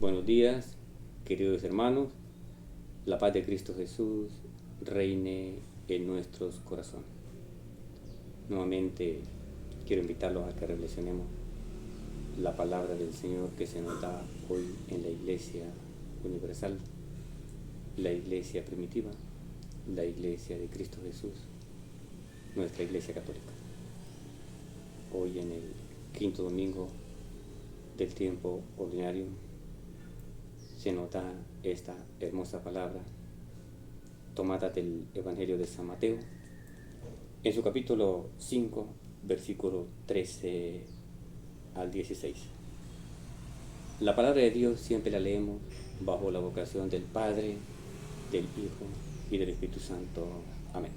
Buenos días, queridos hermanos. La paz de Cristo Jesús reine en nuestros corazones. Nuevamente quiero invitarlos a que reflexionemos la palabra del Señor que se nos da hoy en la Iglesia Universal, la Iglesia primitiva, la Iglesia de Cristo Jesús, nuestra Iglesia Católica. Hoy en el quinto domingo del tiempo ordinario se nos da esta hermosa palabra tomada del Evangelio de San Mateo, en su capítulo 5, versículo 13 al 16. La palabra de Dios siempre la leemos bajo la vocación del Padre, del Hijo y del Espíritu Santo. Amén.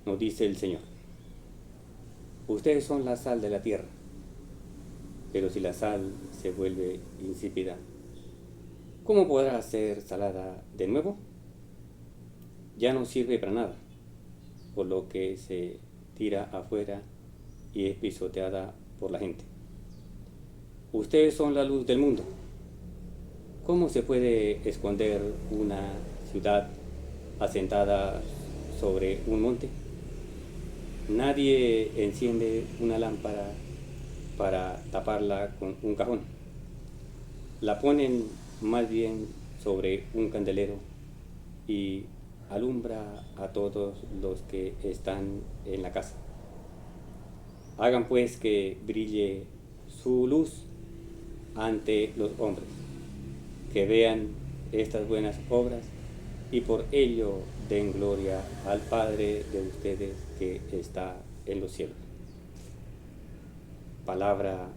Nos dice el Señor: ustedes son la sal de la tierra, pero si la sal se vuelve insípida, ¿cómo podrá ser salada de nuevo? Ya no sirve para nada, por lo que se tira afuera y es pisoteada por la gente. Ustedes son la luz del mundo. ¿Cómo se puede esconder una ciudad asentada sobre un monte? Nadie enciende una lámpara para taparla con un cajón. La ponen más bien sobre un candelero y alumbra a todos los que están en la casa. Hagan pues que brille su luz ante los hombres, que vean estas buenas obras y por ello den gloria al Padre de ustedes que está en los cielos. Palabra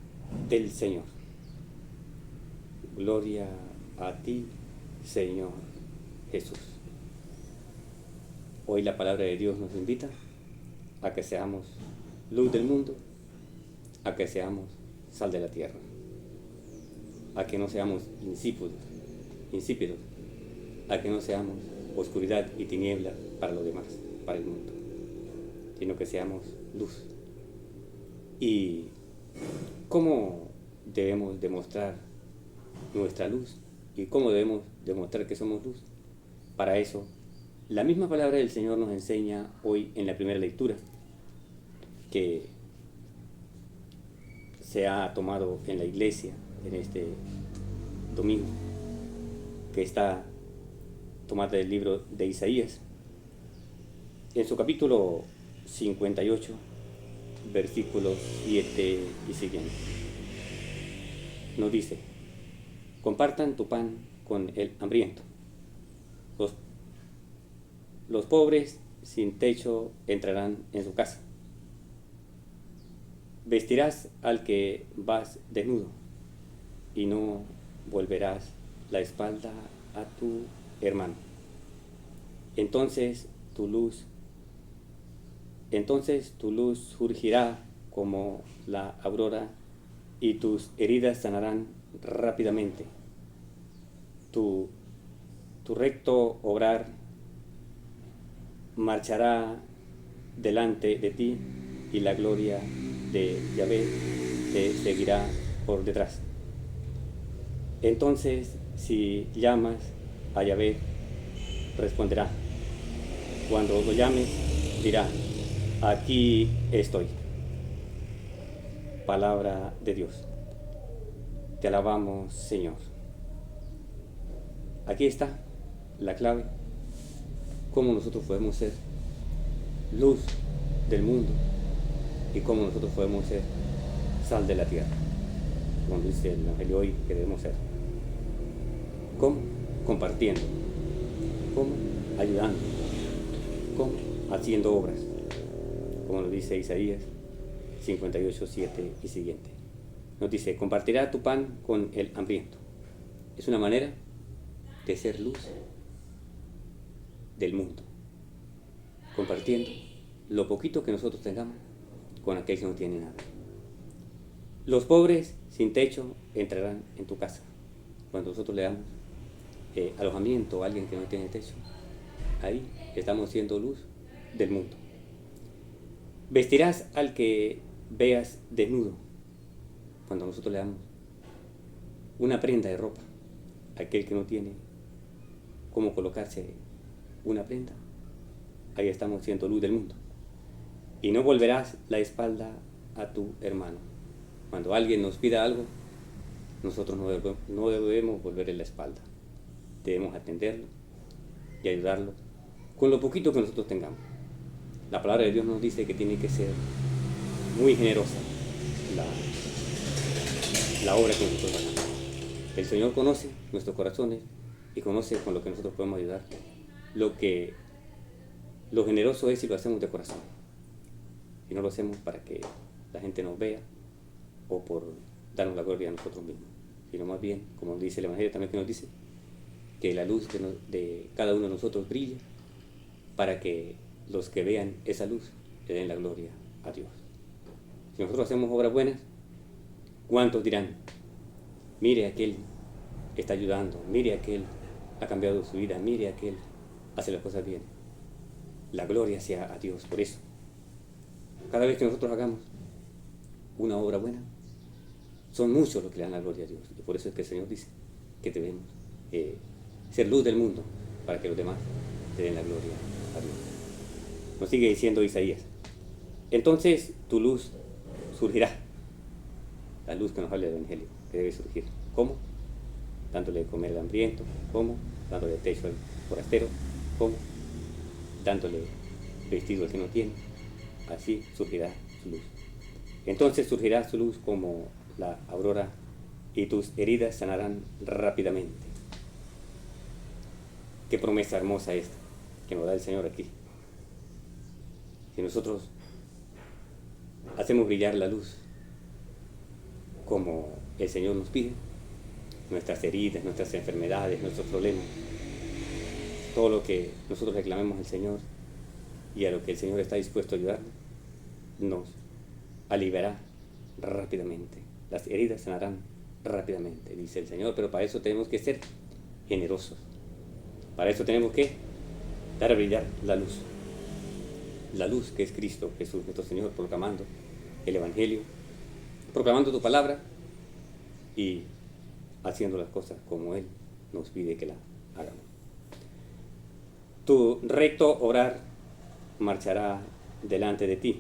del Señor. Gloria a ti, Señor Jesús. Hoy la palabra de Dios nos invita a que seamos luz del mundo, a que seamos sal de la tierra, a que no seamos insípidos, a que no seamos oscuridad y tiniebla para los demás, para el mundo, sino que seamos luz. ¿Y cómo debemos demostrar nuestra luz? ¿Y cómo debemos demostrar que somos luz? Para eso, la misma palabra del Señor nos enseña hoy en la primera lectura, que se ha tomado en la iglesia en este domingo, que está tomada del libro de Isaías, en su capítulo 58, versículos 7 y siguiente. Nos dice: compartan tu pan con el hambriento. Los pobres sin techo entrarán en su casa. Vestirás al que vas desnudo y no volverás la espalda a tu hermano. Entonces tu luz surgirá como la aurora y tus heridas sanarán rápidamente. Tu recto obrar marchará delante de ti y la gloria de Yahvé te seguirá por detrás. Entonces, si llamas a Yahvé, responderá. Cuando lo llames, dirá: aquí estoy. Palabra de Dios. Te alabamos, Señor. Aquí está la clave. Cómo nosotros podemos ser luz del mundo y cómo nosotros podemos ser sal de la tierra, como dice el Evangelio hoy que debemos ser. ¿Cómo? Compartiendo. ¿Cómo? Ayudando. ¿Cómo? Haciendo obras, como nos dice Isaías 58, 7 y siguiente. Nos dice: compartirá tu pan con el hambriento. Es una manera de ser luz del mundo, compartiendo lo poquito que nosotros tengamos con aquel que no tiene nada. Los pobres sin techo entrarán en tu casa. Cuando nosotros le damos alojamiento a alguien que no tiene techo, ahí estamos siendo luz del mundo. Vestirás al que veas desnudo. Cuando nosotros le damos una prenda de ropa. Aquel que no tiene cómo colocarse una prenda, ahí estamos siendo luz del mundo. Y no volverás la espalda a tu hermano. Cuando alguien nos pida algo, nosotros no debemos volverle la espalda. Debemos atenderlo y ayudarlo con lo poquito que nosotros tengamos. La palabra de Dios nos dice que tiene que ser muy generosa la obra que nosotros hagamos. El Señor conoce nuestros corazones y conoce con lo que nosotros podemos ayudar. Lo generoso es si lo hacemos de corazón. Y no lo hacemos para que la gente nos vea o por darnos la gloria a nosotros mismos, sino más bien, como dice el Evangelio también, que nos dice que la luz de cada uno de nosotros brille para que los que vean esa luz le den la gloria a Dios. Si nosotros hacemos obras buenas, ¿cuántos dirán? Mire, aquel está ayudando, mire, aquel ha cambiado su vida, mire, aquel hace las cosas bien. La gloria sea a Dios. Por eso, cada vez que nosotros hagamos una obra buena, son muchos los que le dan la gloria a Dios. Y por eso es que el Señor dice que debemos ser luz del mundo para que los demás le den la gloria a Dios. Nos sigue diciendo Isaías: entonces tu luz surgirá. La luz que nos habla del Evangelio, que debe surgir. ¿Cómo? Dándole de comer al hambriento. ¿Cómo? Dándole techo al forastero. ¿Cómo? Dándole vestido al que no tiene. Así surgirá su luz. Entonces surgirá su luz como la aurora y tus heridas sanarán rápidamente. Qué promesa hermosa esta que nos da el Señor aquí. Si nosotros hacemos brillar la luz como el Señor nos pide, nuestras heridas, nuestras enfermedades, nuestros problemas, todo lo que nosotros reclamemos al Señor y a lo que el Señor está dispuesto a ayudarnos, nos aliviará rápidamente. Las heridas sanarán rápidamente, dice el Señor, pero para eso tenemos que ser generosos. Para eso tenemos que dar a brillar la luz. La luz que es Cristo Jesús, nuestro Señor, proclamando el Evangelio, proclamando tu palabra y haciendo las cosas como Él nos pide que las hagamos. Tu recto obrar marchará delante de ti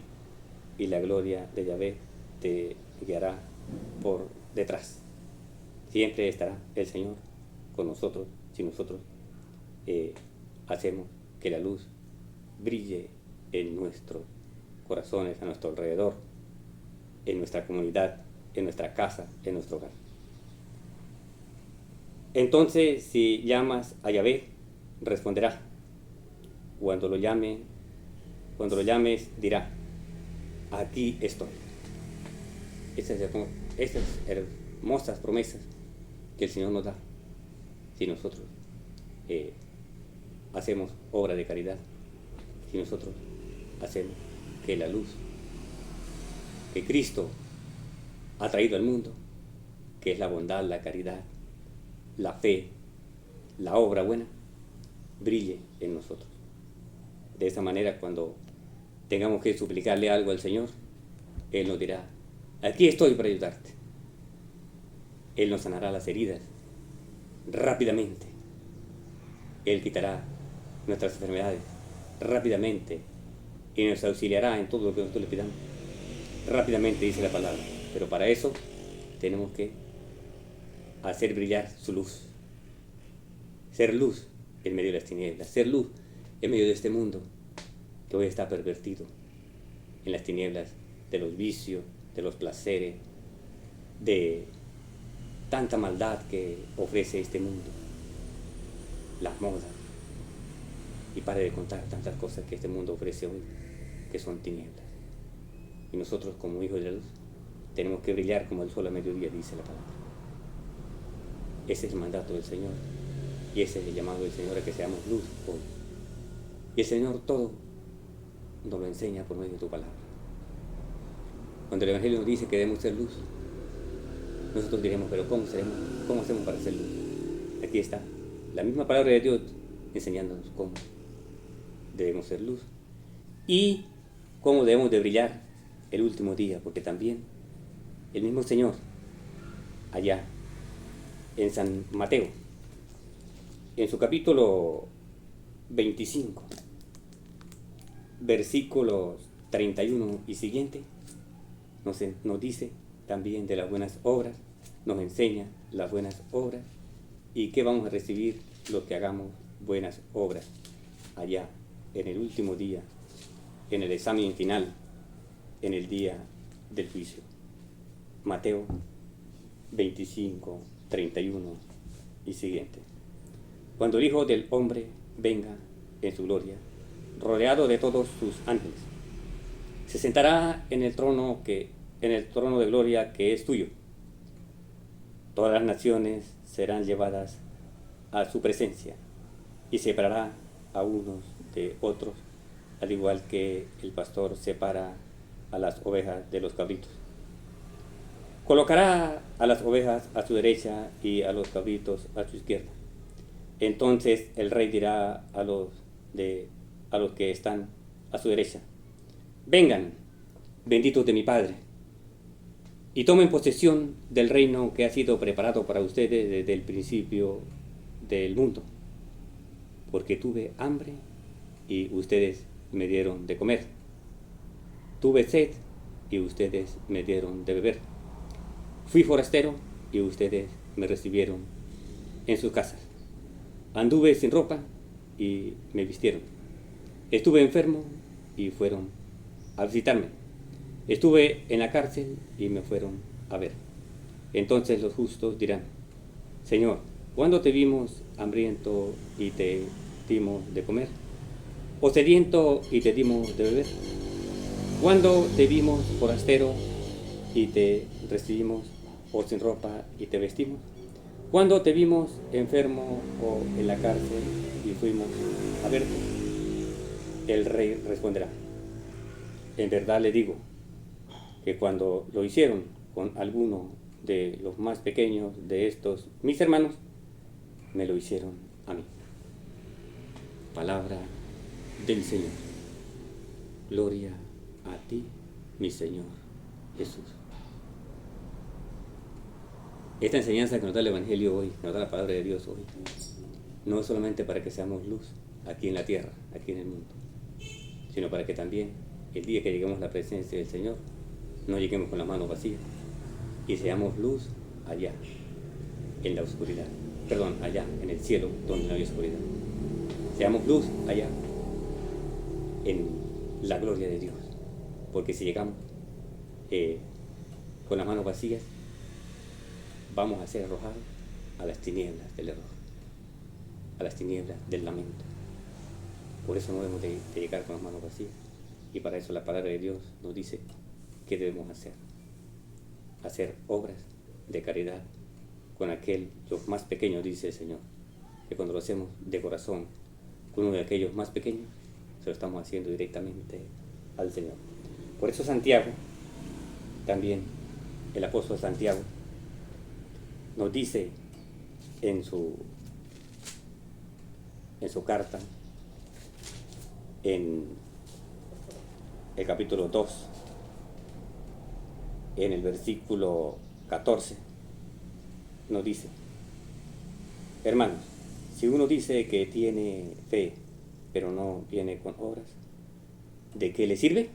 y la gloria de Yahvé te guiará por detrás. Siempre estará el Señor con nosotros si nosotros hacemos que la luz brille en nuestros corazones, a nuestro alrededor, en nuestra comunidad, en nuestra casa, en nuestro hogar. Entonces, si llamas a Yahvé, responderá. Cuando lo llames, dirá: aquí estoy. Esas hermosas promesas que el Señor nos da si nosotros hacemos obra de caridad, si nosotros hacemos que la luz que Cristo ha traído al mundo, que es la bondad, la caridad, la fe, la obra buena, brille en nosotros. De esa manera, cuando tengamos que suplicarle algo al Señor, Él nos dirá: aquí estoy para ayudarte. Él nos sanará las heridas rápidamente. Él quitará nuestras enfermedades rápidamente y nos auxiliará en todo lo que nosotros le pidamos. Rápidamente, dice la palabra. Pero para eso tenemos que hacer brillar su luz. Ser luz en medio de las tinieblas. Ser luz en medio de este mundo que hoy está pervertido en las tinieblas de los vicios, de los placeres, de tanta maldad que ofrece este mundo, las modas, y pare de contar tantas cosas que este mundo ofrece hoy, que son tinieblas. Y nosotros, como hijos de la luz, tenemos que brillar como el sol a mediodía, dice la palabra. Ese es el mandato del Señor, y ese es el llamado del Señor a que seamos luz hoy. Y el Señor todo nos lo enseña por medio de tu palabra. Cuando el Evangelio nos dice que debemos ser luz, nosotros diremos: pero ¿cómo hacemos para ser luz? Aquí está la misma palabra de Dios enseñándonos cómo debemos ser luz y cómo debemos de brillar el último día, porque también el mismo Señor allá en San Mateo, en su capítulo 25, versículos 31 y siguiente, nos dice también de las buenas obras, nos enseña las buenas obras y qué vamos a recibir los que hagamos buenas obras allá en el último día, en el examen final, en el día del juicio. Mateo 25, 31 y siguiente. Cuando el Hijo del Hombre venga en su gloria, rodeado de todos sus ángeles, se sentará en el trono de gloria que es tuyo. Todas las naciones serán llevadas a su presencia y separará a unos de otros, al igual que el pastor separa a las ovejas de los cabritos. Colocará a las ovejas a su derecha y a los cabritos a su izquierda. Entonces el rey dirá a los que están a su derecha: vengan, benditos de mi Padre, y tomen posesión del reino que ha sido preparado para ustedes desde el principio del mundo. Porque tuve hambre y ustedes me dieron de comer. Tuve sed y ustedes me dieron de beber. Fui forastero y ustedes me recibieron en sus casas. Anduve sin ropa y me vistieron. Estuve enfermo y fueron a visitarme. Estuve en la cárcel y me fueron a ver. Entonces los justos dirán: Señor, ¿cuándo te vimos hambriento y te dimos de comer? ¿O sediento y te dimos de beber? ¿Cuándo te vimos forastero y te recibimos, o sin ropa y te vestimos? ¿Cuándo te vimos enfermo o en la cárcel y fuimos a verte? El rey responderá: en verdad le digo que cuando lo hicieron con alguno de los más pequeños de estos mis hermanos, me lo hicieron a mí. Palabra del Señor. Gloria a ti, mi Señor Jesús. Esta enseñanza que nos da el Evangelio hoy, que nos da la palabra de Dios hoy, no es solamente para que seamos luz aquí en la tierra, aquí en el mundo, sino para que también el día que lleguemos a la presencia del Señor, no lleguemos con las manos vacías y seamos luz allá, en la oscuridad, allá en el cielo donde no hay oscuridad. Seamos luz allá en la gloria de Dios, porque si llegamos con las manos vacías, vamos a ser arrojados a las tinieblas del error, a las tinieblas del lamento. Por eso no debemos de llegar con las manos vacías, y para eso la palabra de Dios nos dice qué debemos hacer obras de caridad con los más pequeños, dice el Señor, que cuando lo hacemos de corazón con uno de aquellos más pequeños, se lo estamos haciendo directamente al Señor. Por eso Santiago, también el apóstol Santiago, nos dice en su carta, en el capítulo 2, en el versículo 14, nos dice: hermanos, si uno dice que tiene fe, pero no viene con obras, ¿de qué le sirve?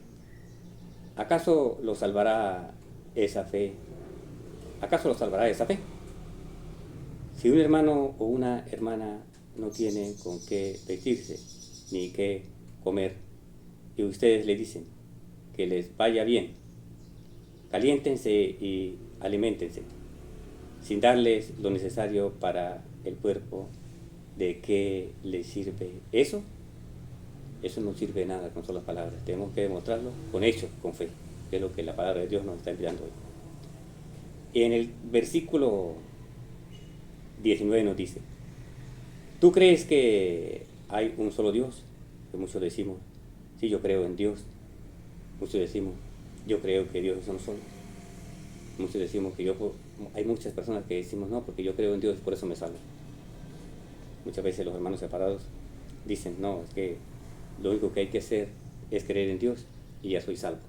¿Acaso lo salvará esa fe? Si un hermano o una hermana no tienen con qué vestirse ni qué comer, y ustedes le dicen que les vaya bien, caliéntense y aliméntense, sin darles lo necesario para el cuerpo, ¿de qué les sirve eso? Eso no sirve de nada con solas palabras. Tenemos que demostrarlo con hechos, con fe, que es lo que la palabra de Dios nos está enviando hoy. Y en el versículo 19 nos dice: ¿tú crees que hay un solo Dios? Que muchos decimos: sí, yo creo en Dios. Muchos decimos: yo creo que Dios es uno solo. Muchos decimos que hay muchas personas que decimos: no, porque yo creo en Dios, por eso me salvo. Muchas veces los hermanos separados dicen: no, es que lo único que hay que hacer es creer en Dios y ya soy salvo.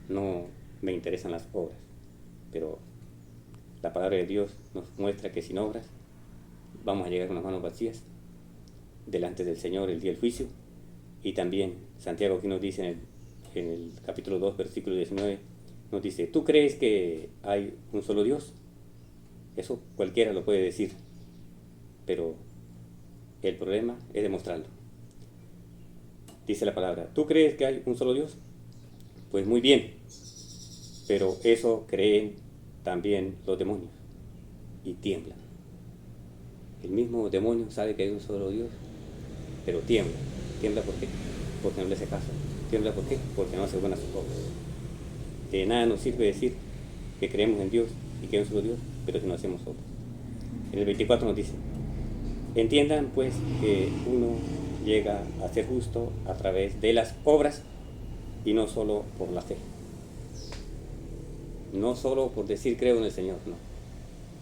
No me interesan las obras. Pero La palabra de Dios nos muestra que sin obras vamos a llegar con las manos vacías delante del Señor el día del juicio. Y también Santiago aquí nos dice en el capítulo 2, versículo 19, nos dice, ¿tú crees que hay un solo Dios? Eso cualquiera lo puede decir, pero el problema es demostrarlo. Dice la palabra, ¿tú crees que hay un solo Dios? Pues muy bien, pero eso creen también los demonios y tiemblan. El mismo demonio sabe que hay un solo Dios, pero tiembla. ¿Tiembla por qué? Porque no le hace caso. ¿Tiembla por qué? Porque no hace buenas obras. De nada nos sirve decir que creemos en Dios y que hay un solo Dios, pero si no hacemos obras. En el 24 nos dice, entiendan pues que uno llega a ser justo a través de las obras y no solo por la fe. No solo por decir creo en el Señor, no.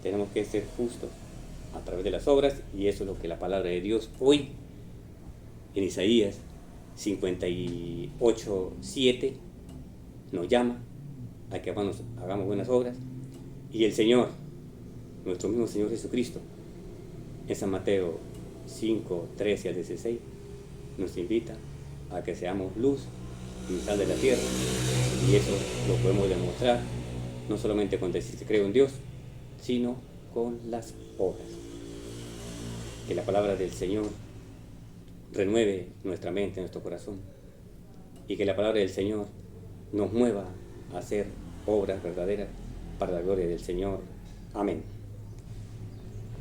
Tenemos que ser justos a través de las obras, y eso es lo que la palabra de Dios hoy en Isaías 58:7 nos llama a que hagamos buenas obras. Y el Señor, nuestro mismo Señor Jesucristo, en San Mateo 5:13 al 16, nos invita a que seamos luz y sal de la tierra, y eso lo podemos demostrar no solamente con decir que creo en Dios, sino con las obras. Que la palabra del Señor renueve nuestra mente, nuestro corazón, y que la palabra del Señor nos mueva a hacer obras verdaderas para la gloria del Señor. Amén.